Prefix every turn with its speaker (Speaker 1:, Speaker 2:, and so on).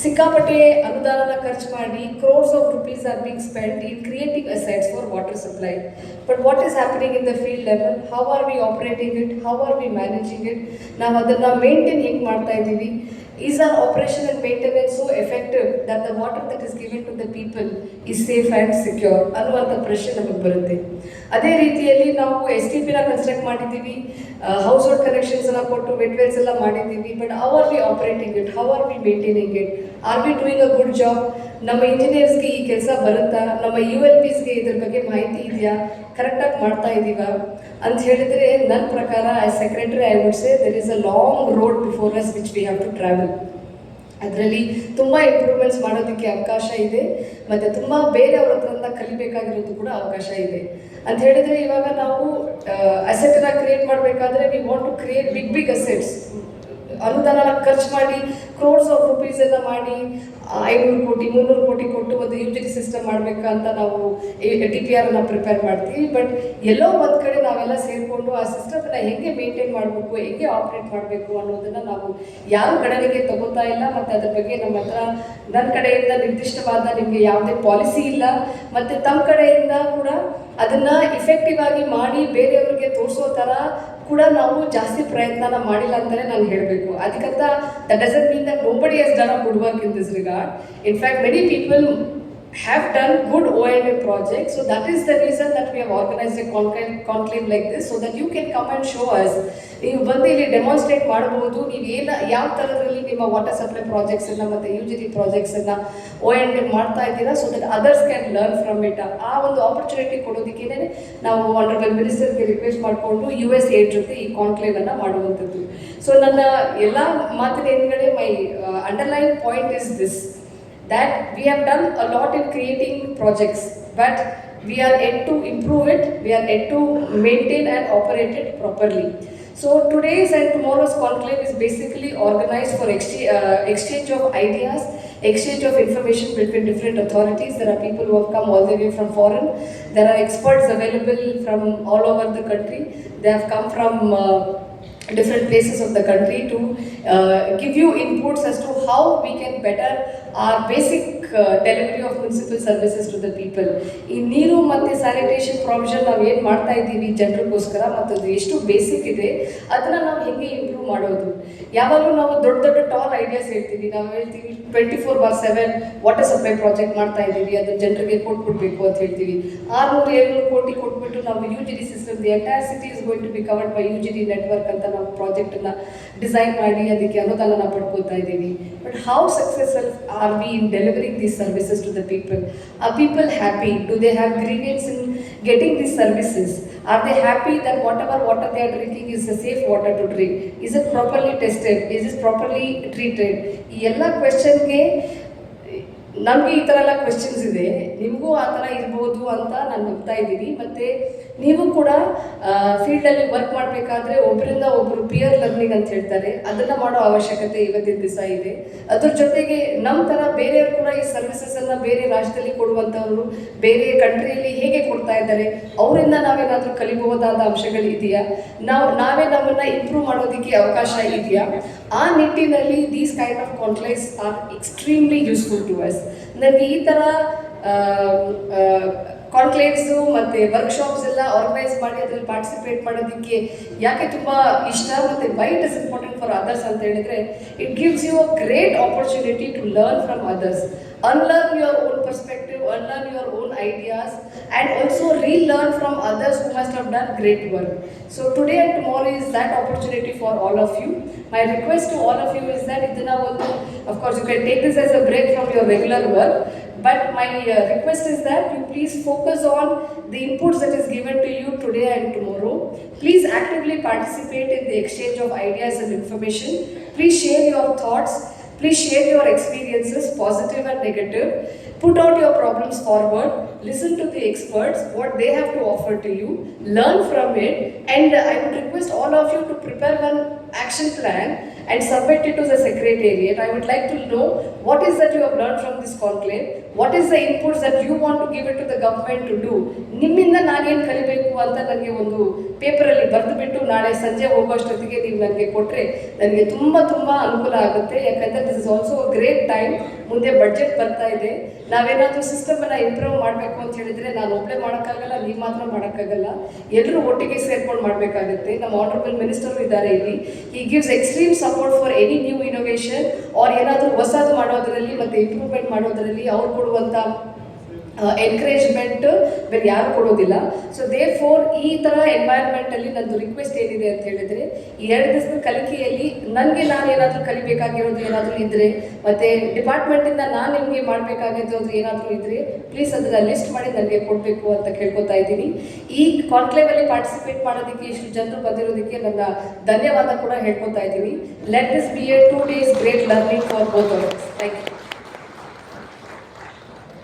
Speaker 1: ಸಿಕ್ಕಾಪಟ್ಟೆ ಅನುದಾನ ಖರ್ಚು ಮಾಡಿ crores of rupees are being spent in creating assets for water supply. But what is happening in the field level? How are we operating it? How are we managing it? ನಾವು ಅದನ್ನು maintain ಹೇಗೆ ಮಾಡ್ತಾ ಇದ್ದೀವಿ? Is our operation and maintenance so effective that the water that is given to the people is safe and secure? ಅನ್ನುವಂಥ ಪ್ರಶ್ನೆ ನಮಗೆ ಬರುತ್ತೆ. ಅದೇ ರೀತಿಯಲ್ಲಿ ನಾವು STP ಕನ್ಸ್ಟ್ರಕ್ಟ್ ಮಾಡಿದ್ದೀವಿ, ಹೌಸ್ ಹೋಲ್ಡ್ ಕನೆಕ್ಷನ್ಸ್ ಎಲ್ಲ ಕೊಟ್ಟು ವೆಲ್ಸ್ ಎಲ್ಲ ಮಾಡಿದ್ದೀವಿ. But how are we operating it? How are we maintaining it? Are we doing a good job? ನಮ್ಮ ಇಂಜಿನಿಯರ್ಸ್ಗೆ ಈ ಕೆಲಸ ಬರುತ್ತಾ? ನಮ್ಮ ULPಸ್ಗೆ ಇದ್ರ ಬಗ್ಗೆ ಮಾಹಿತಿ ಇದೆಯಾ? ಕರೆಕ್ಟಾಗಿ ಮಾಡ್ತಾ ಇದ್ದೀವಾ ಅಂತ ಹೇಳಿದರೆ, ನನ್ನ ಪ್ರಕಾರ as secretary I would say there is a long road before us which we have to travel. ಅದರಲ್ಲಿ ತುಂಬ ಇಂಪ್ರೂವ್ಮೆಂಟ್ಸ್ ಮಾಡೋದಕ್ಕೆ ಅವಕಾಶ ಇದೆ, ಮತ್ತು ತುಂಬ ಬೇರೆಯವ್ರ ಹತ್ರದಿಂದ ಕಲಿಬೇಕಾಗಿರೋದು ಕೂಡ ಅವಕಾಶ ಇದೆ. ಅಂತ ಹೇಳಿದರೆ, ಇವಾಗ ನಾವು ಅಸೆಟನ್ನು ಕ್ರಿಯೇಟ್ ಮಾಡಬೇಕಾದ್ರೆ we want to create big big assets. ಅನುದಾನ ಖರ್ಚು ಮಾಡಿ ಕ್ರೋರ್ಸ್ ಆಫ್ ರುಪೀಸ್ ಎಲ್ಲ ಮಾಡಿ 500 ಕೋಟಿ 300 ಕೋಟಿ ಕೊಟ್ಟು ಒಂದು UGD ಸಿಸ್ಟಮ್ ಮಾಡಬೇಕಂತ ನಾವು DPR ಪ್ರಿಪೇರ್ ಮಾಡ್ತೀವಿ. ಬಟ್ ಎಲ್ಲೋ ಒಂದು ಕಡೆ ನಾವೆಲ್ಲ ಸೇರಿಕೊಂಡು ಆ ಸಿಸ್ಟಮನ್ನು ಹೇಗೆ ಮೇಂಟೈನ್ ಮಾಡಬೇಕು, ಹೇಗೆ ಆಪ್ರೇಟ್ ಮಾಡಬೇಕು ಅನ್ನೋದನ್ನು ನಾವು ಯಾವ ಗಣನೆಗೆ ತಗೋತಾ ಇಲ್ಲ. ಮತ್ತು ಅದ್ರ ಬಗ್ಗೆ ನಮ್ಮ ಹತ್ರ ನನ್ನ ಕಡೆಯಿಂದ ನಿರ್ದಿಷ್ಟವಾದ ನಿಮಗೆ ಯಾವುದೇ ಪಾಲಿಸಿ ಇಲ್ಲ, ಮತ್ತು ತಮ್ಮ ಕಡೆಯಿಂದ ಕೂಡ ಅದನ್ನು ಇಫೆಕ್ಟಿವ್ ಆಗಿ ಮಾಡಿ ಬೇರೆಯವ್ರಿಗೆ ತೋರಿಸೋ ಥರ ಕೂಡ ನಾವು ಜಾಸ್ತಿ ಪ್ರಯತ್ನ ಮಾಡಿಲ್ಲ ಅಂತಲೇ ನಾನು ಹೇಳಬೇಕು. ಅದಕ್ಕಂತ that doesn't mean that nobody has done a good work in this regard. In fact, many people have done good O&M projects, so that is the reason that we have organized a conclave like this, so that you can come and show us. ನೀವು ಬಂದು ಇಲ್ಲಿ demonstrate ಮಾಡ್ಬೋದು, ನೀವು ಯಾವ ಥರದಲ್ಲಿ ನಿಮ್ಮ water supply ಪ್ರಾಜೆಕ್ಟ್ಸನ್ನು ಮತ್ತು UGD ಪ್ರಾಜೆಕ್ಟ್ಸನ್ನು O&M ಮಾಡ್ತಾ ಇದ್ದೀರಾ, so that others can learn from it. ಆ ಒಂದು ಆಪರ್ಚುನಿಟಿ ಕೊಡೋದಕ್ಕೇ ನಾವು ಆನರಬಲ್ ಮಿನಿಸ್ಟರ್ಗೆ ರಿಕ್ವೆಸ್ಟ್ ಮಾಡಿಕೊಂಡು USAID ಜೊತೆ ಈ ಕಾನ್ಕ್ಲೇವನ್ನು ಮಾಡುವಂಥದ್ದು. ಸೊ ನನ್ನ ಎಲ್ಲ ಮಾತಿನ ಹಿಂದ್ಗಡೆ my underline point is this, that we have done a lot in creating projects, but we are yet to improve it, we are yet to maintain and operate it properly. So today's and tomorrow's conclave is basically organized for exchange of ideas, exchange of information between different authorities. There are people who have come all the way from foreign. There are experts available from all over the country. They have come from different places of the country to give you inputs as to how we can better our basic delivery of municipal services to the people. ಈ ನೀರು ಮತ್ತು sanitation provision ನಾವು ಏನು ಮಾಡ್ತಾ ಇದ್ದೀವಿ ಜನರಿಗೋಸ್ಕರ, ಮತ್ತು ಅದು ಎಷ್ಟು ಬೇಸಿಕ್ ಇದೆ ಅದನ್ನು ನಾವು ಹೇಗೆ ಇಂಪ್ರೂವ್ ಮಾಡೋದು. ಯಾವಾಗಲೂ ನಾವು ದೊಡ್ಡ ದೊಡ್ಡ ಟಾಲ್ ಐಡಿಯಾಸ್ ಹೇಳ್ತೀವಿ, ನಾವು ಹೇಳ್ತೀವಿ 24/7 ವಾಟರ್ ಸಪ್ಲೈ ಪ್ರಾಜೆಕ್ಟ್ ಮಾಡ್ತಾ ಇದ್ದೀವಿ, ಅದನ್ನು ಜನರಿಗೆ ಕೊಟ್ಬಿಡ್ಬೇಕು ಅಂತ ಹೇಳ್ತೀವಿ. 600-700 ಕೋಟಿ ಕೊಟ್ಬಿಟ್ಟು ನಾವು UGD system, the entire city is going to be covered by UGD network ಅಂತ ನಾವು ಪ್ರಾಜೆಕ್ಟನ್ನು ಡಿಸೈನ್ ಮಾಡಿ ಅದಕ್ಕೆ ಅನುದಾನ ಪಡ್ಕೊತಾ ಇದ್ದೀವಿ. But how successful are we in delivering these services to the people? Are people happy? Do they have grievance in getting these services? Are they happy that whatever water they are drinking is a safe water to drink? Is it properly tested? Is it properly treated? ಈ ಎಲ್ಲ ಕ್ವೆಶ್ಚನ್ಗೆ ನಮಗೆ ಈ ಥರ ಎಲ್ಲ questions ಇದೆ, ನಿಮಗೂ ಆ ಥರ ಇರ್ಬೋದು ಅಂತ ನಾನು ನಂಬ್ತಾ ಇದ್ದೀನಿ. ಮತ್ತು ನೀವು ಕೂಡ ಫೀಲ್ಡಲ್ಲಿ ವರ್ಕ್ ಮಾಡಬೇಕಾದ್ರೆ ಒಬ್ಬರಿಂದ ಒಬ್ಬರು ಪಿಯರ್ ಲರ್ನಿಂಗ್ ಅಂತ ಹೇಳ್ತಾರೆ, ಅದನ್ನು ಮಾಡೋ ಅವಶ್ಯಕತೆ ಇವತ್ತಿನ ದಿವಸ ಇದೆ. ಅದ್ರ ಜೊತೆಗೆ ನಮ್ಮ ಥರ ಬೇರೆಯವರು ಕೂಡ ಈ ಸರ್ವಿಸಸನ್ನು ಬೇರೆ ರಾಜ್ಯದಲ್ಲಿ ಕೊಡುವಂಥವ್ರು ಬೇರೆ ಕಂಟ್ರಿಯಲ್ಲಿ ಹೇಗೆ ಕೊಡ್ತಾ ಇದ್ದಾರೆ, ಅವರಿಂದ ನಾವೇನಾದರೂ ಕಲಿಬಹುದಾದ ಅಂಶಗಳಿದೆಯಾ, ನಾವೇ ನಮ್ಮನ್ನು ಇಂಪ್ರೂವ್ ಮಾಡೋದಕ್ಕೆ ಅವಕಾಶ ಇದೆಯಾ? ಆ ನಿಟ್ಟಿನಲ್ಲಿ these kind of conclaves are extremely useful to us. ನನಗೆ ಈ ಥರ ಕಾನ್ಕ್ಲೇವ್ಸು ಮತ್ತು ವರ್ಕ್ಶಾಪ್ಸ್ ಎಲ್ಲ ಆರ್ಗನೈಸ್ ಮಾಡಿ ಅದರಲ್ಲಿ ಪಾರ್ಟಿಸಿಪೇಟ್ ಮಾಡೋದಕ್ಕೆ ಯಾಕೆ ತುಂಬ ಇಷ್ಟ, ಮತ್ತು why it is important for others ಅಂತ ಹೇಳಿದರೆ, it gives you a great opportunity to learn from others, unlearn your own perspective, unlearn your own ideas, and also relearn from others who must have done great work. So today and tomorrow is that opportunity for all of you. My request to all of you is that of course you can take this as a break from your regular work, but my request is that you please focus on the inputs that is given to you today and tomorrow. Please actively participate in the exchange of ideas and information. Please share your thoughts. Please share your experiences, positive and negative. Put out your problems forward. Listen to the experts, what they have to offer to you. Learn from it. And I would request all of you to prepare one action plan and submit it to the secretariat. I would like to know what is that you have learned from this conclave, what is the inputs that you want to give it to the government to do. ನಿಮ್ಮಿಂದ ನಾನೇನು ಕಲಿಬೇಕು ಅಂತ ನನಗೆ ಒಂದು ಪೇಪರಲ್ಲಿ ಬರೆದು ಬಿಟ್ಟು ನಾಳೆ ಸಂಜೆ ಹೋಗೋಷ್ಟೊತ್ತಿಗೆ ನೀವು ನನಗೆ ಕೊಟ್ಟರೆ ನನಗೆ ತುಂಬ ಅನುಕೂಲ ಆಗುತ್ತೆ. ಯಾಕಂದರೆ this is also a great time. ಮುಂದೆ ಬಡ್ಜೆಟ್ ಬರ್ತಾ ಇದೆ. ನಾವೇನಾದರೂ ಸಿಸ್ಟಮನ್ನು ಇಂಪ್ರೂವ್ ಮಾಡಬೇಕು ಅಂತ ಹೇಳಿದರೆ ನಾನು ಒಬ್ಬಳೇ ಮಾಡೋಕ್ಕಾಗಲ್ಲ, ನೀವು ಮಾತ್ರ ಮಾಡೋಕ್ಕಾಗಲ್ಲ, ಎಲ್ಲರೂ ಒಟ್ಟಿಗೆ ಸೇರ್ಕೊಂಡು ಮಾಡಬೇಕಾಗುತ್ತೆ. ನಮ್ಮ ಆನರಬಲ್ ಮಿನಿಸ್ಟರು ಇದ್ದಾರೆ ಇಲ್ಲಿ. He gives extreme support for any new innovation or ಏನಾದರೂ ಹೊಸದು ಮಾಡೋದರಲ್ಲಿ ಮತ್ತು ಇಂಪ್ರೂವ್ಮೆಂಟ್ ಮಾಡೋದರಲ್ಲಿ ಅವ್ರು ಕೊಡುವಂಥ ಎನ್ಕರೇಜ್ಮೆಂಟ್ ಬೇರೆ ಯಾರು ಕೊಡೋದಿಲ್ಲ. ಸೊ ದೇರ್ ಫೋರ್ ಈ ಥರ ಎನ್ವೈರ್ಮೆಂಟಲ್ಲಿ ನಂದು ರಿಕ್ವೆಸ್ಟ್ ಏನಿದೆ ಅಂತ ಹೇಳಿದರೆ, ಈ 2 ದಿವಸದ ಕಲಿಕೆಯಲ್ಲಿ ನನಗೆ ನಾನು ಏನಾದರೂ ಕಲಿಬೇಕಾಗಿರೋದು ಏನಾದರೂ ಇದ್ದರೆ, ಮತ್ತು ಡಿಪಾರ್ಟ್ಮೆಂಟಿಂದ ನಾನು ನಿಮಗೆ ಮಾಡಬೇಕಾಗಿರೋದು ಏನಾದರೂ ಇದ್ದರೆ ಪ್ಲೀಸ್ ಅದನ್ನು ಲಿಸ್ಟ್ ಮಾಡಿ ನನಗೆ ಕೊಡಬೇಕು ಅಂತ ಕೇಳ್ಕೊತಾ ಇದ್ದೀನಿ. ಈ ಕಾನ್ಕ್ಲೇವಲ್ಲಿ ಪಾರ್ಟಿಸಿಪೇಟ್ ಮಾಡೋದಕ್ಕೆ ಇಷ್ಟು ಜನರು ಬಂದಿರೋದಕ್ಕೆ ನನ್ನ ಧನ್ಯವಾದ ಕೂಡ ಹೇಳ್ಕೊತಾ ಇದ್ದೀನಿ. Let this be a 2 days great learning for both of us. Thank you.